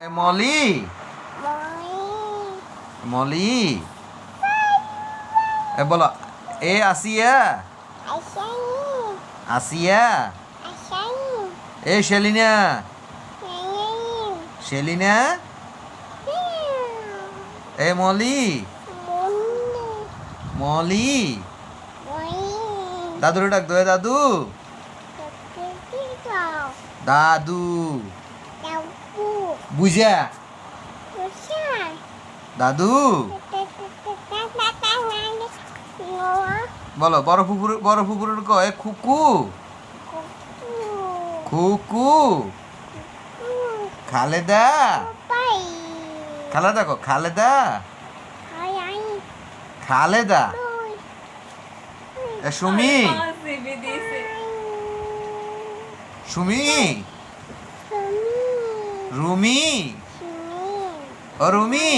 মলি মলি বলো এ আসিয়া আসিয়া এ শেলিনা শেলিনা এ মলি মলি দাদুরে ডাক দে দাদু দাদু বুঝা দাদু বলো বড় পুকুরের কয় খুকু খুকু খালেদা খালেদা কো খালেদা খালেদা সুমি সুমি রুমি ও রুমি